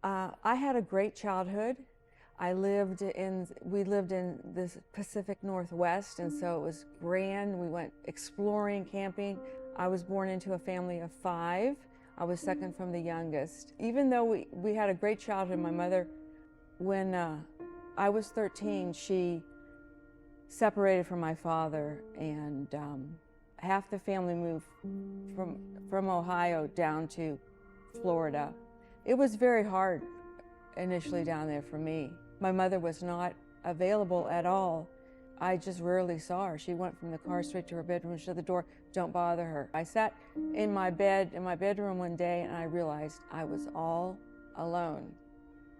I had a great childhood. We lived in the Pacific Northwest, and so it was grand. We went exploring, camping. I was born into a family of 5. I was second from the youngest. Even though we had a great childhood, my mother, when I was 13, she separated from my father, and half the family moved from Ohio down to Florida. It was very hard initially down there for me. My mother was not available at all. I just rarely saw her. She went from the car straight to her bedroom, shut the door, don't bother her. I sat in my bedroom one day, and I realized I was all alone.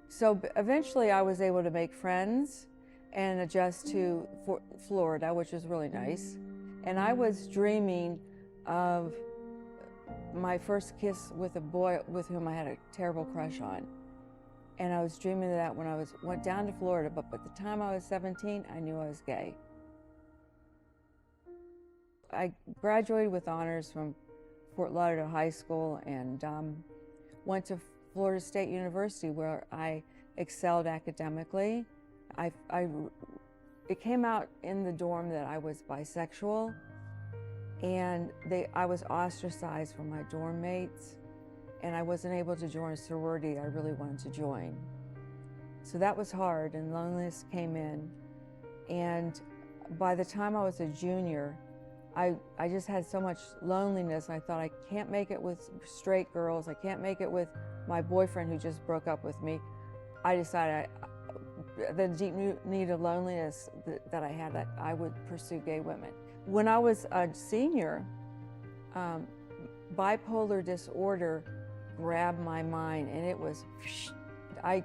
So eventually I was able to make friends and adjust to Florida, which was really nice. And I was dreaming of my first kiss with a boy with whom I had a terrible crush on. And I was dreaming of that when I went down to Florida, but by the time I was 17, I knew I was gay. I graduated with honors from Fort Lauderdale High School and went to Florida State University, where I excelled academically. It came out in the dorm that I was bisexual, and I was ostracized from my dorm mates, and I wasn't able to join a sorority I really wanted to join. So that was hard, and loneliness came in. And by the time I was a junior, I just had so much loneliness. I thought, I can't make it with straight girls. I can't make it with my boyfriend who just broke up with me. I decided the deep need of loneliness that I had, that I would pursue gay women. When I was a senior, bipolar disorder grabbed my mind, and it was, I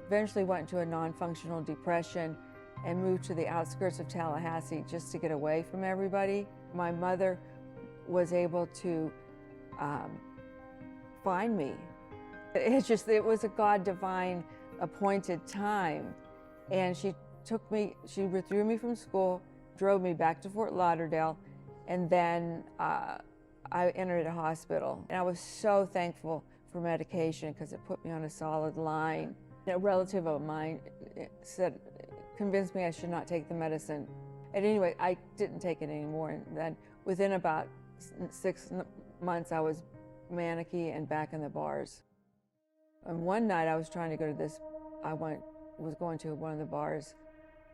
eventually went into a non-functional depression and moved to the outskirts of Tallahassee just to get away from everybody. My mother was able to find me. It was a God divine appointed time. And she withdrew me from school, drove me back to Fort Lauderdale, and then I entered a hospital. And I was so thankful for medication because it put me on a solid line. A relative of mine convinced me I should not take the medicine. And anyway, I didn't take it anymore. And then within about 6 months, I was manicky and back in the bars. And one night I was trying to go to was going to one of the bars,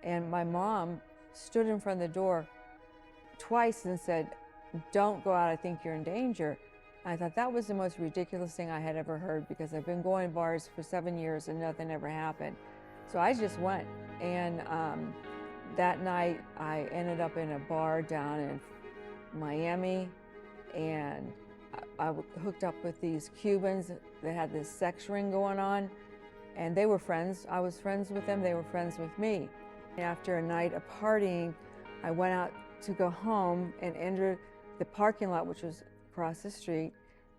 and my mom stood in front of the door twice and said, "Don't go out, I think you're in danger." I thought that was the most ridiculous thing I had ever heard, because I've been going to bars for 7 years and nothing ever happened. So I just went, and that night I ended up in a bar down in Miami, and I hooked up with these Cubans that had this sex ring going on, and they were friends. I was friends with them, they were friends with me. After a night of partying, I went out to go home and entered the parking lot, which was across the street,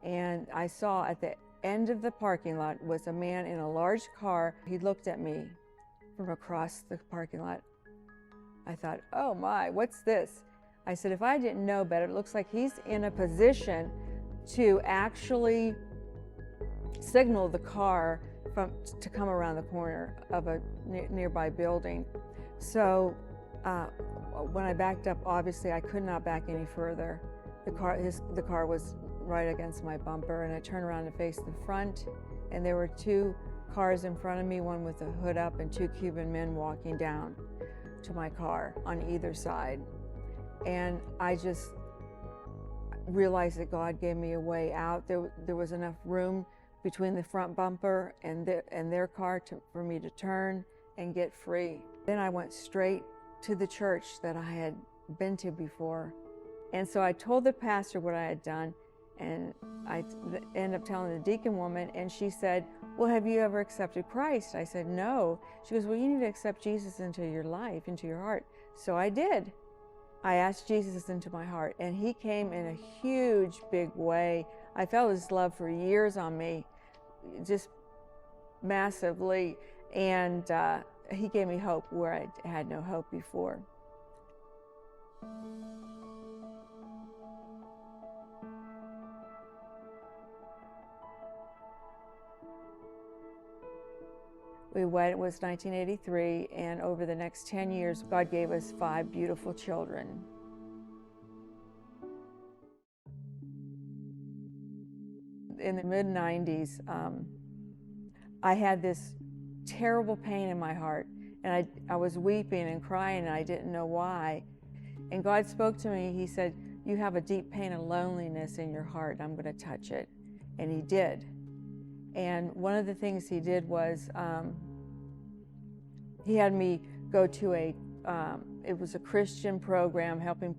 and I saw at the end of the parking lot was a man in a large car. He looked at me from across the parking lot. I thought, oh my, what's this? I said, if I didn't know better, it looks like he's in a position to actually signal the car to come around the corner of a nearby building. So when I backed up, obviously I could not back any further. The car was right against my bumper, and I turned around to face the front, and there were 2 cars in front of me, one with the hood up, and 2 Cuban men walking down to my car on either side. And I just realized that God gave me a way out. There was enough room between the front bumper and their car for me to turn and get free. Then I went straight to the church that I had been to before. And so I told the pastor what I had done, and I ended up telling the deacon woman, and she said, well, have you ever accepted Christ? I said, no. She goes, well, you need to accept Jesus into your life, into your heart. So I did. I asked Jesus into my heart, and he came in a huge, big way. I felt his love for years on me, just massively, and he gave me hope where I had no hope before. We wed, it was 1983, and over the next 10 years, God gave us 5 beautiful children. In the mid-90s, I had this terrible pain in my heart, and I was weeping and crying, and I didn't know why. And God spoke to me. He said, "You have a deep pain and loneliness in your heart. I'm going to touch it." And He did. And one of the things He did was He had me go to it was a Christian program helping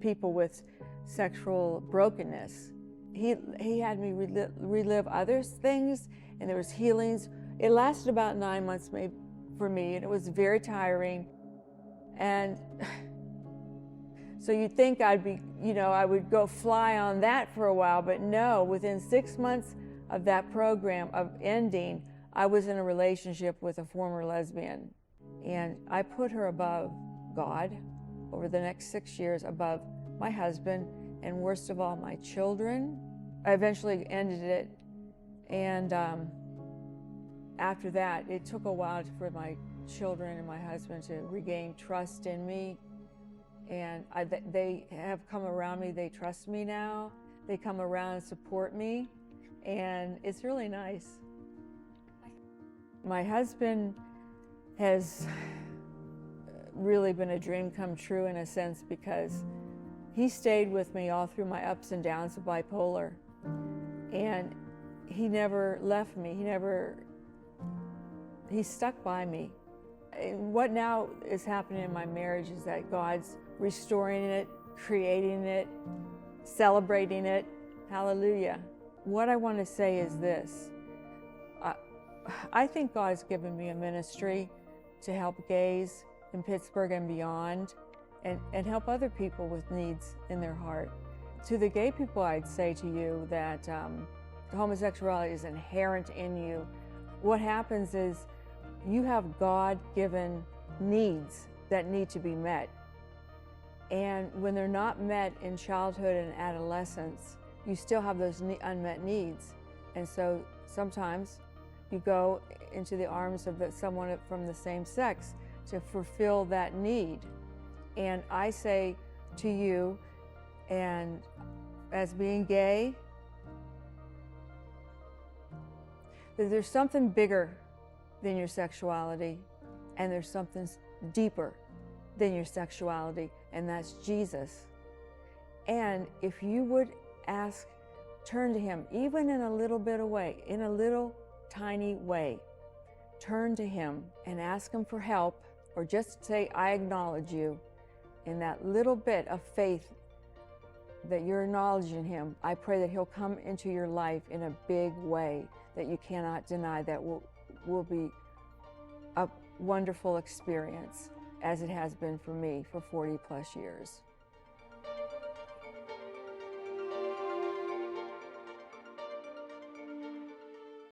people with sexual brokenness. He had me relive other things, and there was healings. It lasted about 9 months maybe for me, and it was very tiring. And so you'd think I'd be, I would go fly on that for a while, but no, within 6 months of that program of ending, I was in a relationship with a former lesbian. And I put her above God over the next 6 years, above my husband, and worst of all, my children. I eventually ended it, and after that, it took a while for my children and my husband to regain trust in me. And they have come around me. They trust me now. They come around and support me, and it's really nice. My husband has really been a dream come true in a sense, because he stayed with me all through my ups and downs of bipolar, and he never left me. He stuck by me. And what now is happening in my marriage is that God's restoring it, creating it, celebrating it. Hallelujah. What I want to say is this. I think God has given me a ministry to help gays in Pittsburgh and beyond, and help other people with needs in their heart. To the gay people, I'd say to you that homosexuality is inherent in you. What happens is you have God-given needs that need to be met. And when they're not met in childhood and adolescence, you still have those unmet needs. And so sometimes you go into the arms of someone from the same sex to fulfill that need. And I say to you, and as being gay, that there's something bigger than your sexuality, and there's something deeper than your sexuality, and that's Jesus. And if you would turn to Him, even in a little bit of way, in a little tiny way, turn to Him and ask Him for help, or just say, "I acknowledge you," in that little bit of faith that you're acknowledging Him. I pray that He'll come into your life in a big way that you cannot deny, that will be a wonderful experience, as it has been for me for 40+ years.